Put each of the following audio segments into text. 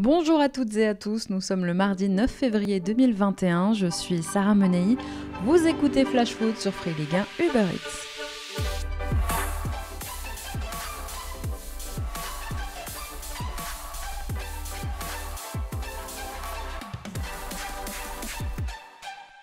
Bonjour à toutes et à tous, nous sommes le mardi 9 février 2021, je suis Sarah Menei, vous écoutez Flash Foot sur Free Ligue 1 Uber Eats.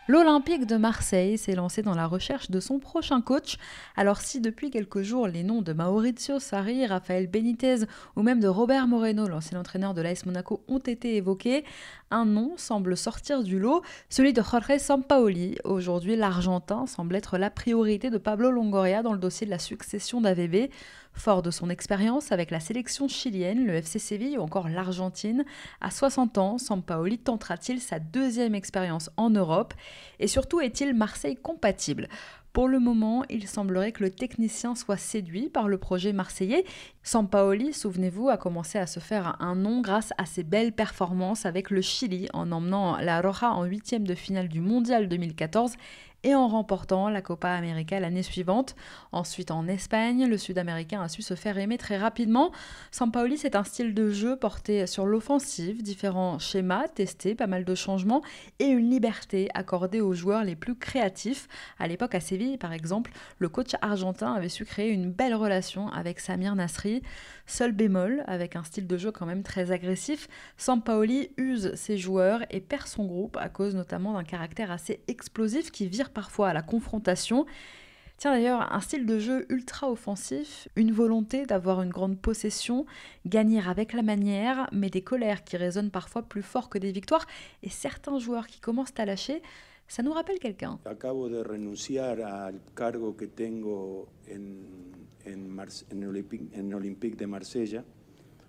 L'Olympique de Marseille s'est lancé dans la recherche de son prochain coach. Alors si depuis quelques jours les noms de Maurizio Sarri, Rafael Benitez ou même de Robert Moreno, l'ancien entraîneur de l'AS Monaco, ont été évoqués, un nom semble sortir du lot, celui de Jorge Sampaoli. Aujourd'hui, l'Argentin semble être la priorité de Pablo Longoria dans le dossier de la succession d'AVB. Fort de son expérience avec la sélection chilienne, le FC Séville ou encore l'Argentine, à 60 ans, Sampaoli tentera-t-il sa deuxième expérience en Europe? Et surtout, est-il Marseille compatible? Pour le moment, il semblerait que le technicien soit séduit par le projet marseillais. Sampaoli, souvenez-vous, a commencé à se faire un nom grâce à ses belles performances avec le Chili en emmenant la Roja en 8e de finale du Mondial 2014 et en remportant la Copa América l'année suivante. Ensuite, en Espagne, le Sud-Américain a su se faire aimer très rapidement. Sampaoli, c'est un style de jeu porté sur l'offensive, différents schémas testés, pas mal de changements et une liberté accordée aux joueurs les plus créatifs. À l'époque, à Séville, par exemple, le coach argentin avait su créer une belle relation avec Samir Nasri. Seul bémol, avec un style de jeu quand même très agressif, Sampaoli use ses joueurs et perd son groupe à cause notamment d'un caractère assez explosif qui vire parfois à la confrontation. Tiens d'ailleurs, un style de jeu ultra offensif, une volonté d'avoir une grande possession, gagner avec la manière, mais des colères qui résonnent parfois plus fort que des victoires, et certains joueurs qui commencent à lâcher, ça nous rappelle quelqu'un. Acabo de renunciar al cargo que tengo en Olympique de Marsella.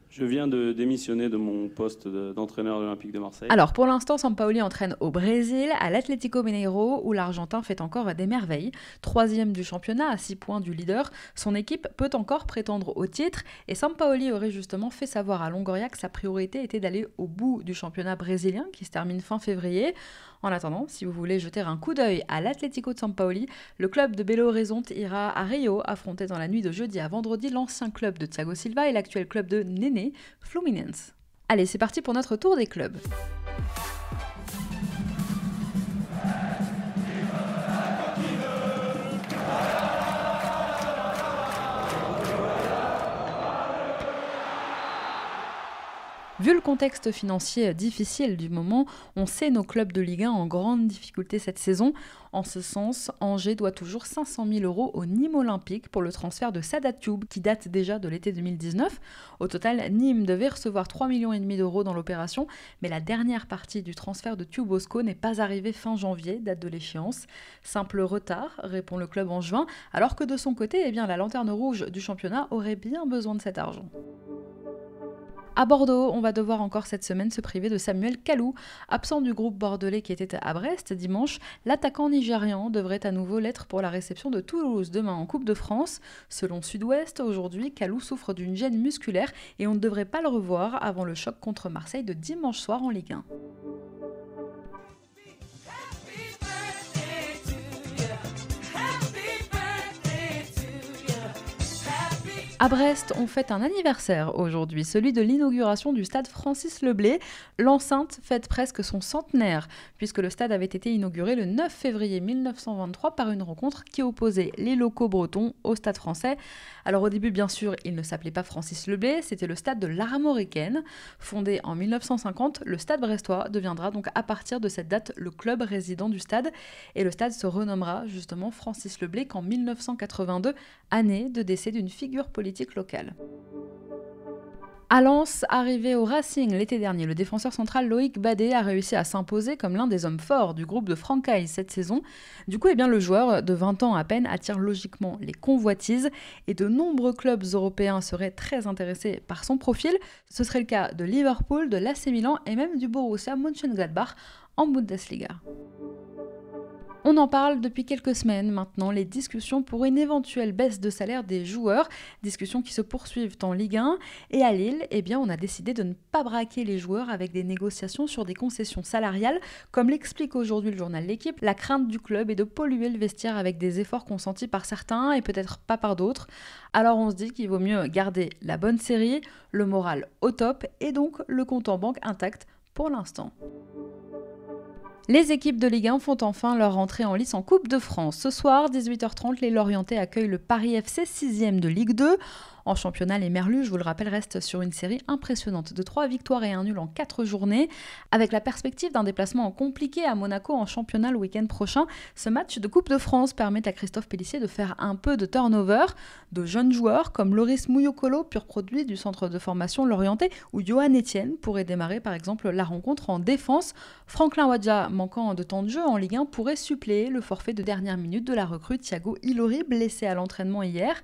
Je viens de démissionner de mon poste d'entraîneur de l'Olympique de Marseille. Alors pour l'instant, Sampaoli entraîne au Brésil, à l'Atlético Mineiro, où l'Argentin fait encore des merveilles. 3e du championnat, à 6 points du leader, son équipe peut encore prétendre au titre, et Sampaoli aurait justement fait savoir à Longoria que sa priorité était d'aller au bout du championnat brésilien, qui se termine fin février. En attendant, si vous voulez jeter un coup d'œil à l'Atlético de Sampaoli, le club de Belo Horizonte ira à Rio affronter dans la nuit de jeudi à vendredi l'ancien club de Thiago Silva et l'actuel club de Néné, Fluminense. Allez, c'est parti pour notre tour des clubs. Vu le contexte financier difficile du moment, on sait nos clubs de Ligue 1 en grande difficulté cette saison. En ce sens, Angers doit toujours 500 000 € au Nîmes Olympique pour le transfert de Sada Thioub qui date déjà de l'été 2019. Au total, Nîmes devait recevoir 3,5 millions d'euros dans l'opération, mais la dernière partie du transfert de Thioub Bosco n'est pas arrivée fin janvier, date de l'échéance. Simple retard, répond le club en juin, alors que de son côté, la lanterne rouge du championnat aurait bien besoin de cet argent. À Bordeaux, on va devoir encore cette semaine se priver de Samuel Kalou. Absent du groupe bordelais qui était à Brest dimanche, l'attaquant nigérian devrait à nouveau l'être pour la réception de Toulouse demain en Coupe de France. Selon Sud-Ouest, aujourd'hui, Kalou souffre d'une gêne musculaire et on ne devrait pas le revoir avant le choc contre Marseille de dimanche soir en Ligue 1. À Brest, on fête un anniversaire aujourd'hui, celui de l'inauguration du stade Francis Leblay. L'enceinte fête presque son centenaire, puisque le stade avait été inauguré le 9 février 1923 par une rencontre qui opposait les locaux bretons au stade français. Alors au début, bien sûr, il ne s'appelait pas Francis Leblay, c'était le stade de l'Armoricaine. Fondé en 1950, le stade brestois deviendra donc à partir de cette date le club résident du stade. Et le stade se renommera justement Francis Leblay qu'en 1982, année de décès d'une figure politique locale. À Lens, arrivé au Racing l'été dernier, le défenseur central Loïc Badé a réussi à s'imposer comme l'un des hommes forts du groupe de Francaise cette saison. Du coup, le joueur de 20 ans à peine attire logiquement les convoitises et de nombreux clubs européens seraient très intéressés par son profil. Ce serait le cas de Liverpool, de l'AC Milan et même du Borussia Mönchengladbach en Bundesliga. On en parle depuis quelques semaines maintenant, les discussions pour une éventuelle baisse de salaire des joueurs, discussions qui se poursuivent en Ligue 1. Et à Lille, on a décidé de ne pas braquer les joueurs avec des négociations sur des concessions salariales. Comme l'explique aujourd'hui le journal L'Équipe, la crainte du club est de polluer le vestiaire avec des efforts consentis par certains et peut-être pas par d'autres. Alors on se dit qu'il vaut mieux garder la bonne série, le moral au top et donc le compte en banque intact pour l'instant. Les équipes de Ligue 1 font enfin leur entrée en lice en Coupe de France. Ce soir, 18h30, les Lorientais accueillent le Paris FC 6e de Ligue 2. En championnat, les Merlus, je vous le rappelle, restent sur une série impressionnante de 3 victoires et 1 nul en 4 journées. Avec la perspective d'un déplacement compliqué à Monaco en championnat le week-end prochain, ce match de Coupe de France permet à Christophe Pélissier de faire un peu de turnover. De jeunes joueurs comme Loris Mouyokolo, pur produit du centre de formation Lorientais, ou Johan Etienne pourrait démarrer par exemple la rencontre en défense. Franklin Wadja, manquant de temps de jeu en Ligue 1, pourrait suppléer le forfait de dernière minute de la recrue Thiago Ilori, blessé à l'entraînement hier.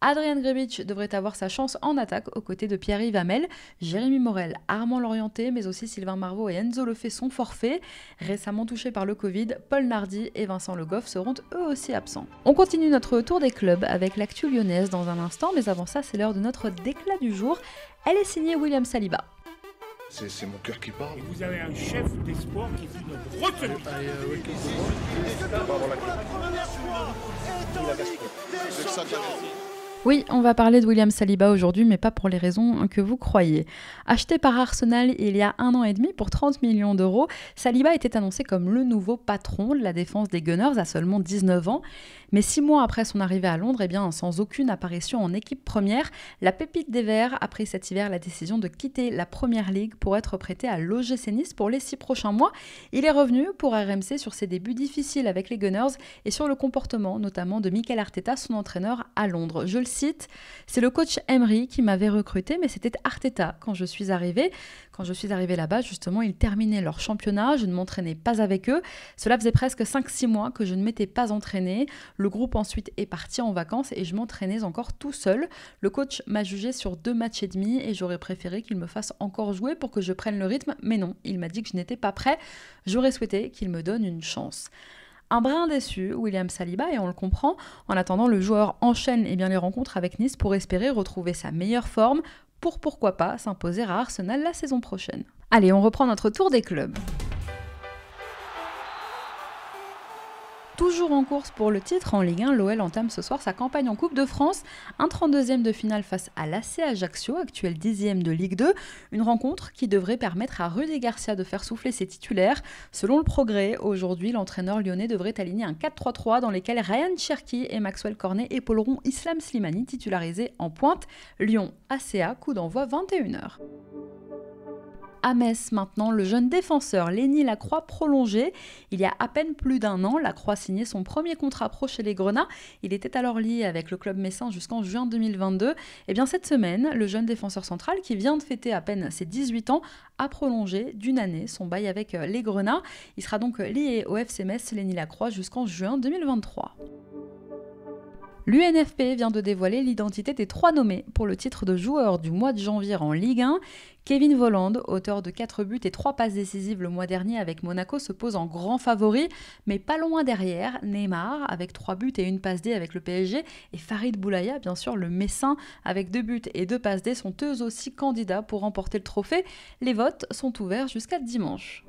Adrian Grebic devrait avoir sa chance en attaque aux côtés de Pierre-Yves Hamel, Jérémy Morel, Armand Lorienté, mais aussi Sylvain Marveau et Enzo Lefebvre sont forfaits. Récemment touchés par le Covid, Paul Nardi et Vincent Le Goff seront eux aussi absents. On continue notre tour des clubs avec l'actu lyonnaise dans un instant, mais avant ça, c'est l'heure de notre déclat du jour. Elle est signée William Saliba. C'est mon cœur qui parle. Et vous avez un chef d'espoir qui est une retenue. Oui, on va parler de William Saliba aujourd'hui, mais pas pour les raisons que vous croyez. Acheté par Arsenal il y a 1 an et demi pour 30 millions d'euros, Saliba était annoncé comme le nouveau patron de la défense des Gunners à seulement 19 ans. Mais 6 mois après son arrivée à Londres, sans aucune apparition en équipe première, la pépite des Verts a pris cet hiver la décision de quitter la Première Ligue pour être prêté à l'OGC Nice pour les 6 prochains mois. Il est revenu pour RMC sur ses débuts difficiles avec les Gunners et sur le comportement notamment de Mikel Arteta, son entraîneur à Londres. Je le cite, « C'est le coach Emery qui m'avait recruté, mais c'était Arteta quand je suis arrivé. Quand je suis arrivé là-bas, justement, ils terminaient leur championnat, je ne m'entraînais pas avec eux. Cela faisait presque 5-6 mois que je ne m'étais pas entraîné. Le groupe ensuite est parti en vacances et je m'entraînais encore tout seul. Le coach m'a jugé sur 2 matchs et demi et j'aurais préféré qu'il me fasse encore jouer pour que je prenne le rythme, mais non, il m'a dit que je n'étais pas prêt. J'aurais souhaité qu'il me donne une chance. » Un brin déçu, William Saliba, et on le comprend. En attendant, le joueur enchaîne les rencontres avec Nice pour espérer retrouver sa meilleure forme, pour pourquoi pas s'imposer à Arsenal la saison prochaine. Allez, on reprend notre tour des clubs. Toujours en course pour le titre en Ligue 1, l'OL entame ce soir sa campagne en Coupe de France. Un 32e de finale face à l'AC Ajaccio, actuel 10e de Ligue 2. Une rencontre qui devrait permettre à Rudy Garcia de faire souffler ses titulaires. Selon le Progrès, aujourd'hui, l'entraîneur lyonnais devrait aligner un 4-3-3 dans lequel Ryan Cherki et Maxwell Cornet épauleront Islam Slimani, titularisé en pointe. Lyon-ACA, coup d'envoi 21h. À Metz maintenant, le jeune défenseur Lenny Lacroix prolongé. Il y a à peine plus d'1 an, Lacroix signait son premier contrat pro chez les Grenats. Il était alors lié avec le club messin jusqu'en juin 2022. Cette semaine, le jeune défenseur central, qui vient de fêter à peine ses 18 ans, a prolongé d'1 année son bail avec les Grenats. Il sera donc lié au FC Metz, Lenny Lacroix, jusqu'en juin 2023. L'UNFP vient de dévoiler l'identité des 3 nommés pour le titre de joueur du mois de janvier en Ligue 1. Kevin Volland, auteur de 4 buts et 3 passes décisives le mois dernier avec Monaco, se pose en grand favori, mais pas loin derrière, Neymar avec 3 buts et 1 passe D avec le PSG, et Farid Boulaya, bien sûr le Messin, avec 2 buts et 2 passes D, sont eux aussi candidats pour remporter le trophée. Les votes sont ouverts jusqu'à dimanche.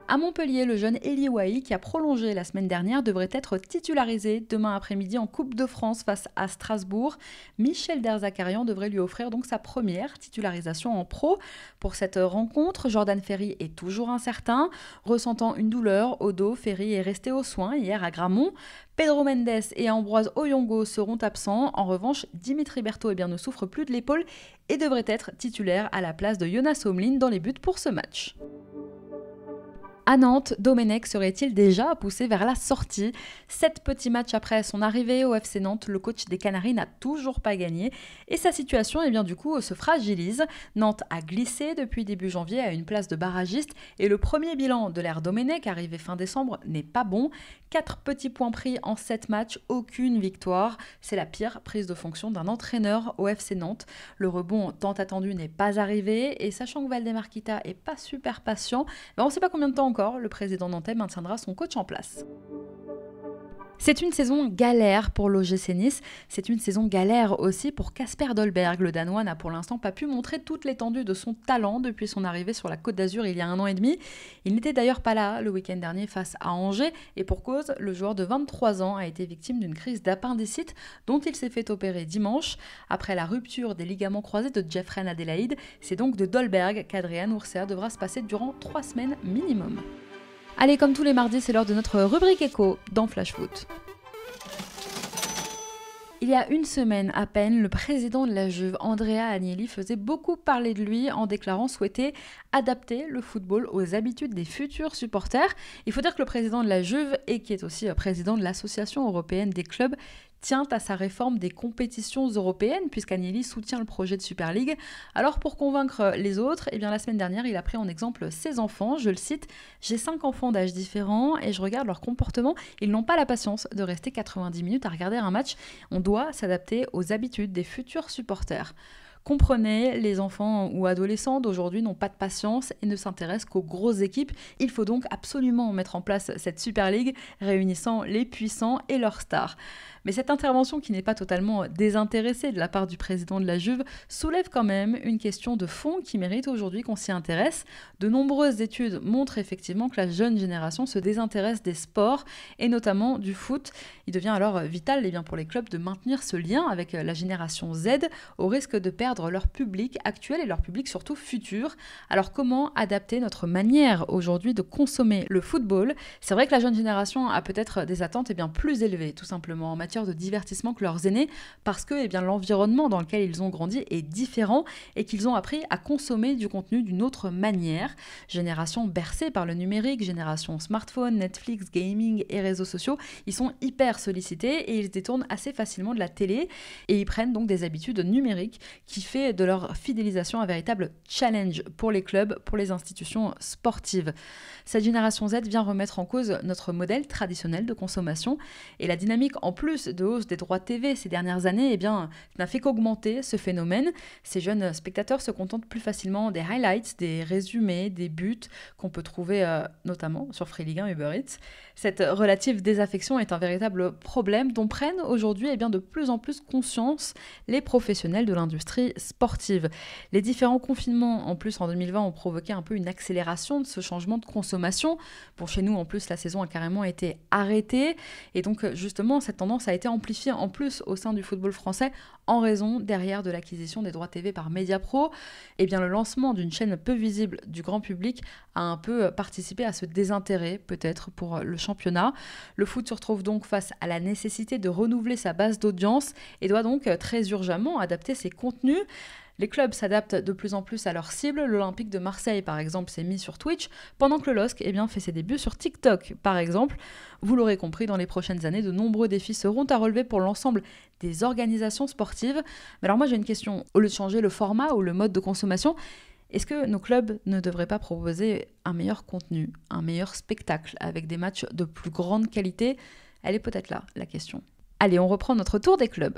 À Montpellier, le jeune Eli Wahi, qui a prolongé la semaine dernière, devrait être titularisé demain après-midi en Coupe de France face à Strasbourg. Michel Derzakarian devrait lui offrir donc sa première titularisation en pro. Pour cette rencontre, Jordan Ferry est toujours incertain. Ressentant une douleur au dos, Ferry est resté aux soins hier à Gramont. Pedro Mendes et Ambroise Oyongo seront absents. En revanche, Dimitri Berthaud ne souffre plus de l'épaule et devrait être titulaire à la place de Jonas Omlin dans les buts pour ce match. À Nantes, Domenech serait-il déjà poussé vers la sortie ? 7 petits matchs après son arrivée au FC Nantes, le coach des Canaries n'a toujours pas gagné et sa situation du coup se fragilise. Nantes a glissé depuis début janvier à une place de barragiste et le premier bilan de l'ère Domenech, arrivé fin décembre, n'est pas bon. 4 petits points pris en 7 matchs, aucune victoire. C'est la pire prise de fonction d'un entraîneur au FC Nantes. Le rebond tant attendu n'est pas arrivé et sachant que Valdemar Kita est pas super patient, on ne sait pas combien de temps encore, le président nantais maintiendra son coach en place. C'est une saison galère pour l'OGC Nice, c'est une saison galère aussi pour Kasper Dolberg. Le Danois n'a pour l'instant pas pu montrer toute l'étendue de son talent depuis son arrivée sur la Côte d'Azur il y a 1 an et demi. Il n'était d'ailleurs pas là le week-end dernier face à Angers, et pour cause, le joueur de 23 ans a été victime d'une crise d'appendicite dont il s'est fait opérer dimanche. Après la rupture des ligaments croisés de Jeffrey Adélaïde, c'est donc de Dolberg qu'Adrian Urser devra se passer durant 3 semaines minimum. Allez, comme tous les mardis, c'est l'heure de notre rubrique écho dans Flash Foot. Il y a une semaine à peine, le président de la Juve, Andrea Agnelli, faisait beaucoup parler de lui en déclarant souhaiter adapter le football aux habitudes des futurs supporters. Il faut dire que le président de la Juve, et qui est aussi président de l'Association européenne des clubs, tient à sa réforme des compétitions européennes, puisqu'Agnelli soutient le projet de Super League. Alors pour convaincre les autres, la semaine dernière, il a pris en exemple ses enfants. Je le cite, « J'ai 5 enfants d'âge différents et je regarde leur comportement. Ils n'ont pas la patience de rester 90 minutes à regarder un match. On doit s'adapter aux habitudes des futurs supporters. » Comprenez, les enfants ou adolescents d'aujourd'hui n'ont pas de patience et ne s'intéressent qu'aux grosses équipes. Il faut donc absolument mettre en place cette Super League réunissant les puissants et leurs stars. Mais cette intervention, qui n'est pas totalement désintéressée de la part du président de la Juve, soulève quand même une question de fond qui mérite aujourd'hui qu'on s'y intéresse. De nombreuses études montrent effectivement que la jeune génération se désintéresse des sports et notamment du foot. Il devient alors vital pour les clubs de maintenir ce lien avec la génération Z au risque de perdre leur public actuel et leur public surtout futur. Alors comment adapter notre manière aujourd'hui de consommer le football ? C'est vrai que la jeune génération a peut-être des attentes plus élevées, tout simplement en matière de divertissement que leurs aînés, parce que l'environnement dans lequel ils ont grandi est différent et qu'ils ont appris à consommer du contenu d'une autre manière. Génération bercée par le numérique, génération smartphone, Netflix, gaming et réseaux sociaux, ils sont hyper sollicités et ils se détournent assez facilement de la télé et ils prennent donc des habitudes numériques qui fait de leur fidélisation un véritable challenge pour les clubs, pour les institutions sportives. Cette génération Z vient remettre en cause notre modèle traditionnel de consommation et la dynamique en plus de hausse des droits TV ces dernières années n'a fait qu'augmenter ce phénomène. Ces jeunes spectateurs se contentent plus facilement des highlights, des résumés, des buts qu'on peut trouver notamment sur Free Ligue 1 Uber Eats. Cette relative désaffection est un véritable problème dont prennent aujourd'hui de plus en plus conscience les professionnels de l'industrie sportive. Les différents confinements en plus en 2020 ont provoqué un peu une accélération de ce changement de consommation. Bon, chez nous en plus la saison a carrément été arrêtée et donc justement cette tendance a été amplifiée en plus au sein du football français en raison derrière de l'acquisition des droits TV par Mediapro. Le lancement d'une chaîne peu visible du grand public a un peu participé à ce désintérêt peut-être pour le championnat. Le foot se retrouve donc face à la nécessité de renouveler sa base d'audience et doit donc très urgemment adapter ses contenus. Les clubs s'adaptent de plus en plus à leur cible. L'Olympique de Marseille, par exemple, s'est mis sur Twitch, pendant que le LOSC fait ses débuts sur TikTok, par exemple. Vous l'aurez compris, dans les prochaines années, de nombreux défis seront à relever pour l'ensemble des organisations sportives. Mais alors moi, j'ai une question. Au lieu de changer le format ou le mode de consommation, est-ce que nos clubs ne devraient pas proposer un meilleur contenu, un meilleur spectacle, avec des matchs de plus grande qualité ? Elle est peut-être là, la question. Allez, on reprend notre tour des clubs.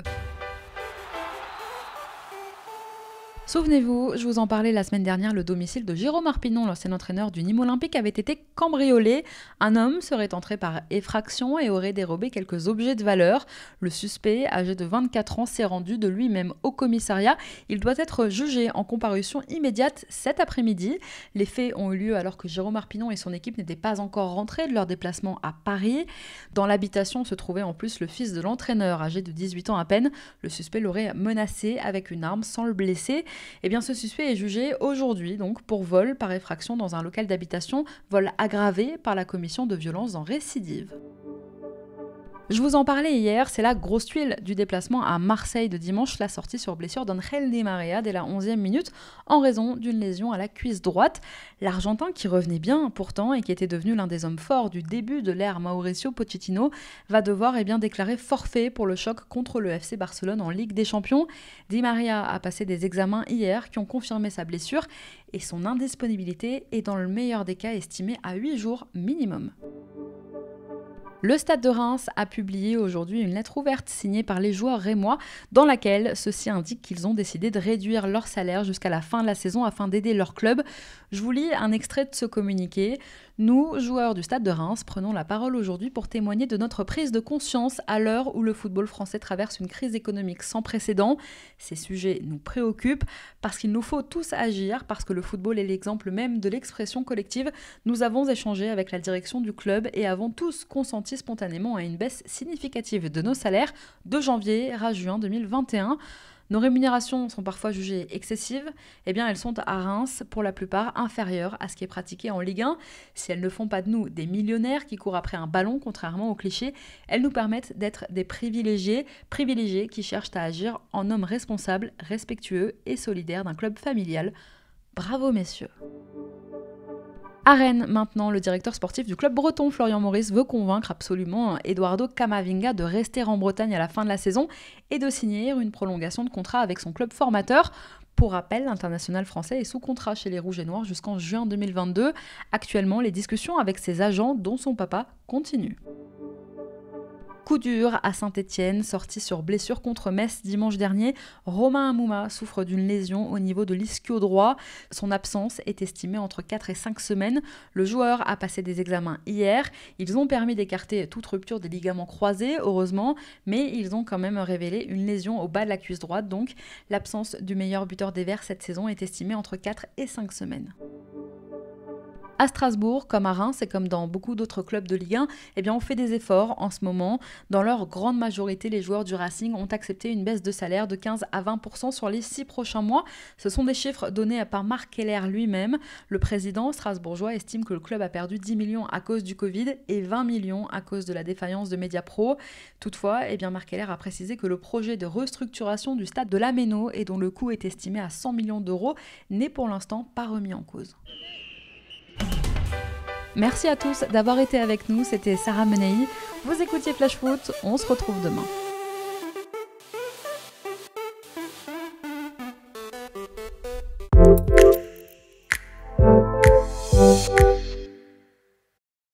Souvenez-vous, je vous en parlais la semaine dernière, le domicile de Jérôme Arpinon, l'ancien entraîneur du Nîmes Olympique, avait été cambriolé. Un homme serait entré par effraction et aurait dérobé quelques objets de valeur. Le suspect, âgé de 24 ans, s'est rendu de lui-même au commissariat. Il doit être jugé en comparution immédiate cet après-midi. Les faits ont eu lieu alors que Jérôme Arpinon et son équipe n'étaient pas encore rentrés de leur déplacement à Paris. Dans l'habitation se trouvait en plus le fils de l'entraîneur, âgé de 18 ans à peine. Le suspect l'aurait menacé avec une arme sans le blesser. Ce suspect est jugé aujourd'hui donc pour vol par effraction dans un local d'habitation, vol aggravé par la commission de violences en récidive. Je vous en parlais hier, c'est la grosse tuile du déplacement à Marseille de dimanche, la sortie sur blessure d'Angel Di Maria dès la 11e minute en raison d'une lésion à la cuisse droite. L'Argentin, qui revenait bien pourtant et qui était devenu l'un des hommes forts du début de l'ère Mauricio Pochettino, va devoir déclarer forfait pour le choc contre le FC Barcelone en Ligue des Champions. Di Maria a passé des examens hier qui ont confirmé sa blessure et son indisponibilité est dans le meilleur des cas estimée à 8 jours minimum. Le Stade de Reims a publié aujourd'hui une lettre ouverte signée par les joueurs rémois dans laquelle ceux-ci indiquent qu'ils ont décidé de réduire leur salaire jusqu'à la fin de la saison afin d'aider leur club. Je vous lis un extrait de ce communiqué. Nous, joueurs du Stade de Reims, prenons la parole aujourd'hui pour témoigner de notre prise de conscience à l'heure où le football français traverse une crise économique sans précédent. Ces sujets nous préoccupent parce qu'il nous faut tous agir, parce que le football est l'exemple même de l'expression collective. Nous avons échangé avec la direction du club et avons tous consenti spontanément à une baisse significative de nos salaires de janvier à juin 2021. Nos rémunérations sont parfois jugées excessives, eh bien elles sont à Reims pour la plupart inférieures à ce qui est pratiqué en Ligue 1. Si elles ne font pas de nous des millionnaires qui courent après un ballon, contrairement aux clichés, elles nous permettent d'être des privilégiés qui cherchent à agir en hommes responsables, respectueux et solidaires d'un club familial. Bravo messieurs! À Rennes, maintenant, le directeur sportif du club breton, Florian Maurice, veut convaincre absolument Eduardo Camavinga de rester en Bretagne à la fin de la saison et de signer une prolongation de contrat avec son club formateur. Pour rappel, l'international français est sous contrat chez les Rouges et Noirs jusqu'en juin 2022. Actuellement, les discussions avec ses agents, dont son papa, continuent. Coup dur à Saint-Etienne, sorti sur blessure contre Metz dimanche dernier, Romain Amouma souffre d'une lésion au niveau de l'ischio droit. Son absence est estimée entre 4 et 5 semaines. Le joueur a passé des examens hier. Ils ont permis d'écarter toute rupture des ligaments croisés, heureusement, mais ils ont quand même révélé une lésion au bas de la cuisse droite. Donc l'absence du meilleur buteur des Verts cette saison est estimée entre 4 et 5 semaines. À Strasbourg, comme à Reims et comme dans beaucoup d'autres clubs de Ligue 1, eh bien on fait des efforts en ce moment. Dans leur grande majorité, les joueurs du Racing ont accepté une baisse de salaire de 15 à 20% sur les 6 prochains mois. Ce sont des chiffres donnés par Marc Keller lui-même. Le président strasbourgeois estime que le club a perdu 10 millions à cause du Covid et 20 millions à cause de la défaillance de Mediapro. Toutefois, eh bien Marc Keller a précisé que le projet de restructuration du stade de la Méno, et dont le coût est estimé à 100 millions d'euros, n'est pour l'instant pas remis en cause. Merci à tous d'avoir été avec nous, c'était Sarah Menei. Vous écoutiez Flash Foot, on se retrouve demain.